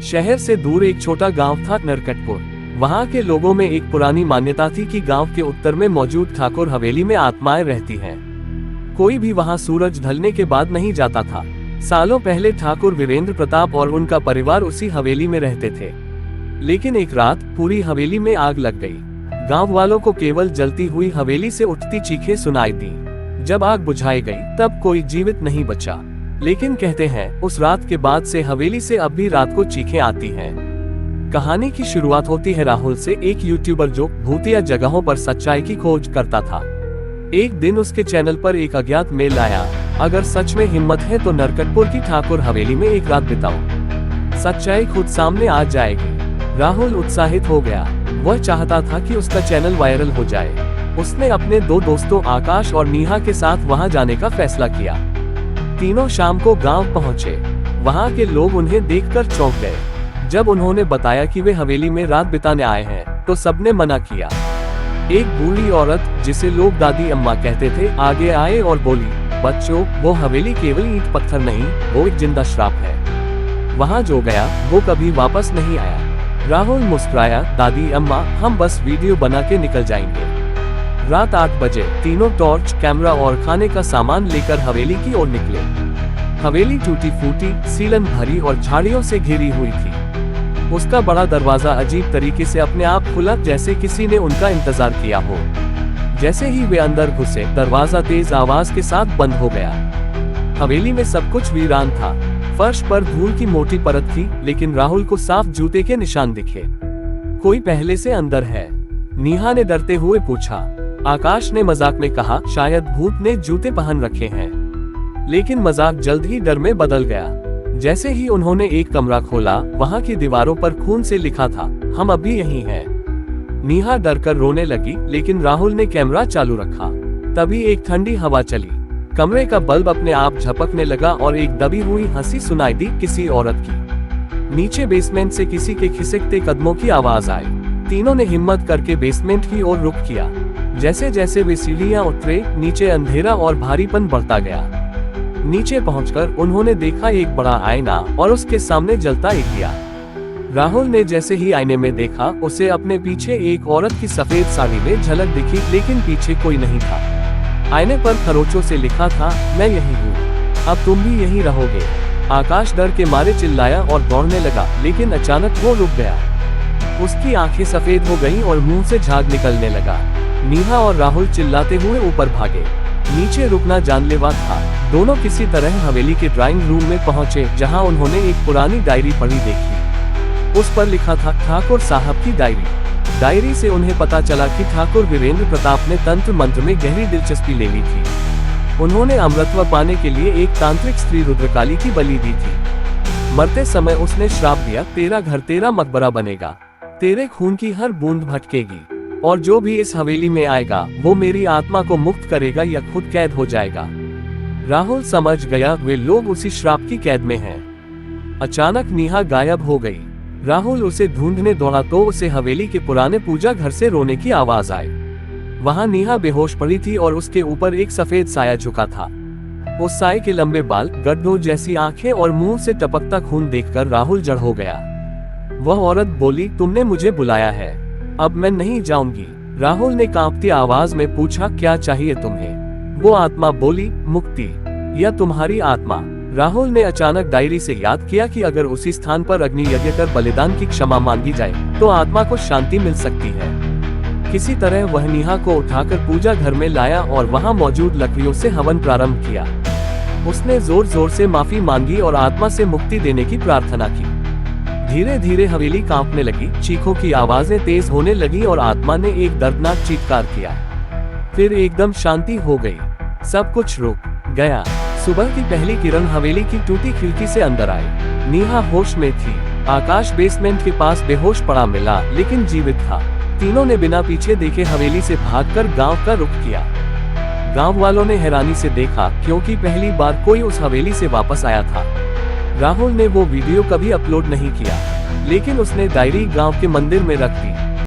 शहर से दूर एक छोटा गांव था नरकटपुर। वहां के लोगों में एक पुरानी मान्यता थी कि गांव के उत्तर में मौजूद ठाकुर हवेली में आत्माएं रहती हैं। कोई भी वहां सूरज ढलने के बाद नहीं जाता था। सालों पहले ठाकुर वीरेंद्र प्रताप और उनका परिवार उसी हवेली में रहते थे। लेकिन एक रात पूरी हवेली में आग लग गई। गांव वालों को केवल जलती हुई हवेली से उठती चीखें सुनाई दी। जब आग बुझाई गई तब कोई जीवित नहीं बचा। लेकिन कहते हैं उस रात के बाद से हवेली से अब भी रात को चीखें आती हैं। कहानी की शुरुआत होती है राहुल से, एक यूट्यूबर जो भूतिया जगहों पर सच्चाई की खोज करता था। एक दिन उसके चैनल पर एक अज्ञात मेल आया, अगर सच में हिम्मत है तो नरकटपुर की ठाकुर हवेली में एक रात बिताओ, सच्चाई खुद सामने आ जाएगी। राहुल उत्साहित हो गया। वह चाहता था कि उसका चैनल वायरल हो जाए। उसने अपने दो दोस्तों आकाश और नेहा के साथ वहां जाने का फैसला किया। तीनों शाम को गांव पहुंचे। वहां के लोग उन्हें देखकर चौंक गए। जब उन्होंने बताया कि वे हवेली में रात बिताने आए हैं तो सबने मना किया। एक बूढ़ी औरत, जिसे लोग दादी अम्मा कहते थे, आगे आए और बोली, बच्चों, वो हवेली केवल ईंट पत्थर नहीं, वो एक जिंदा श्राप है। वहां जो गया वो कभी वापस नहीं आया। राहुल मुस्कुराया, दादी अम्मा, हम बस वीडियो बना के निकल जाएंगे। रात 8 बजे तीनों टॉर्च, कैमरा और खाने का सामान लेकर हवेली की ओर निकले। हवेली टूटी फूटी, सीलन भरी और झाड़ियों से घिरी हुई थी। उसका बड़ा दरवाजा अजीब तरीके से अपने आप खुला, जैसे किसी ने उनका इंतजार किया हो। जैसे ही वे अंदर घुसे, दरवाजा तेज आवाज के साथ बंद हो गया। हवेली में सब कुछ वीरान था। फर्श पर धूल की मोटी परत थी, लेकिन राहुल को साफ जूते के निशान दिखे। कोई पहले से अंदर है? नेहा ने डरते हुए पूछा। आकाश ने मजाक में कहा, शायद भूत ने जूते पहन रखे हैं। लेकिन मजाक जल्द ही डर में बदल गया। जैसे ही उन्होंने एक कमरा खोला, वहां की दीवारों पर खून से लिखा था, हम अभी यहीं हैं। नेहा डरकर रोने लगी, लेकिन राहुल ने कैमरा चालू रखा। तभी एक ठंडी हवा चली। कमरे का बल्ब अपने आप झपकने लगा और एक दबी हुई हंसी सुनाई दी, किसी औरत की। नीचे बेसमेंट से किसी के खिसकते कदमों की आवाज आई। तीनों ने हिम्मत करके बेसमेंट की ओर रुख किया। जैसे जैसे वे सीढ़ियां उतरे, नीचे अंधेरा और भारीपन बढ़ता गया। नीचे पहुंचकर उन्होंने देखा एक बड़ा आईना और उसके सामने जलता एक दिया। राहुल ने जैसे ही आईने में देखा, उसे अपने पीछे एक औरत की सफेद साड़ी में झलक दिखी, लेकिन पीछे कोई नहीं था। आईने पर खरोचों से लिखा था, मैं यही हूँ, अब तुम भी यहीं रहोगे। आकाश डर के मारे चिल्लाया और दौड़ने लगा, लेकिन अचानक वो रुक गया। उसकी आंखें सफेद हो गईं और मुंह से झाग निकलने लगा। नेहा और राहुल चिल्लाते हुए ऊपर भागे। नीचे रुकना जानलेवा था। दोनों किसी तरह हवेली के ड्राइंग रूम में पहुंचे, जहां उन्होंने एक पुरानी डायरी पढ़ी देखी। उस पर लिखा था, ठाकुर साहब की डायरी। डायरी से उन्हें पता चला कि ठाकुर वीरेंद्र प्रताप ने तंत्र मंत्र में गहरी दिलचस्पी ले ली थी। उन्होंने अमृतत्व पाने के लिए एक तांत्रिक स्त्री रुद्रकाली की बलि दी थी। मरते समय उसने श्राप दिया, तेरा घर तेरा मकबरा बनेगा, तेरे खून की हर बूंद भटकेगी, और जो भी इस हवेली में आएगा वो मेरी आत्मा को मुक्त करेगा या खुद कैद हो जाएगा। राहुल समझ गया, वे लोग उसी श्राप की कैद में हैं। अचानक नेहा गायब हो गई। राहुल उसे ढूंढने दौड़ा तो उसे हवेली के पुराने पूजा घर से रोने की आवाज आई। वहां नेहा बेहोश पड़ी थी और उसके ऊपर एक सफेद साया झुका था। उस साये के लंबे बाल, गड्ढों जैसी आंखें और मुंह से टपकता खून देखकर राहुल जड़ हो गया। वह औरत बोली, तुमने मुझे बुलाया है, अब मैं नहीं जाऊंगी। राहुल ने कांपती आवाज में पूछा, क्या चाहिए तुम्हें? वो आत्मा बोली, मुक्ति या तुम्हारी आत्मा। राहुल ने अचानक डायरी से याद किया कि अगर उसी स्थान पर अग्नि यज्ञ कर बलिदान की क्षमा मांगी जाए तो आत्मा को शांति मिल सकती है। किसी तरह वह नेहा को उठाकर पूजा घर में लाया और वहां मौजूद लकड़ियों से हवन प्रारंभ किया। उसने जोर जोर से माफी मांगी और आत्मा से मुक्ति देने की प्रार्थना की। धीरे धीरे हवेली कांपने लगी, चीखों की आवाजें तेज होने लगी और आत्मा ने एक दर्दनाक चीत्कार किया। फिर एकदम शांति हो गई, सब कुछ रुक गया। सुबह की पहली किरण हवेली की टूटी खिड़की से अंदर आई। नेहा होश में थी। आकाश बेसमेंट के पास बेहोश पड़ा मिला, लेकिन जीवित था। तीनों ने बिना पीछे देखे हवेली से भागकर गांव का रुख किया। गांव वालों ने हैरानी से देखा, क्योंकि पहली बार कोई उस हवेली से वापस आया था। राहुल ने वो वीडियो कभी अपलोड नहीं किया, लेकिन उसने डायरी गांव के मंदिर में रख दी।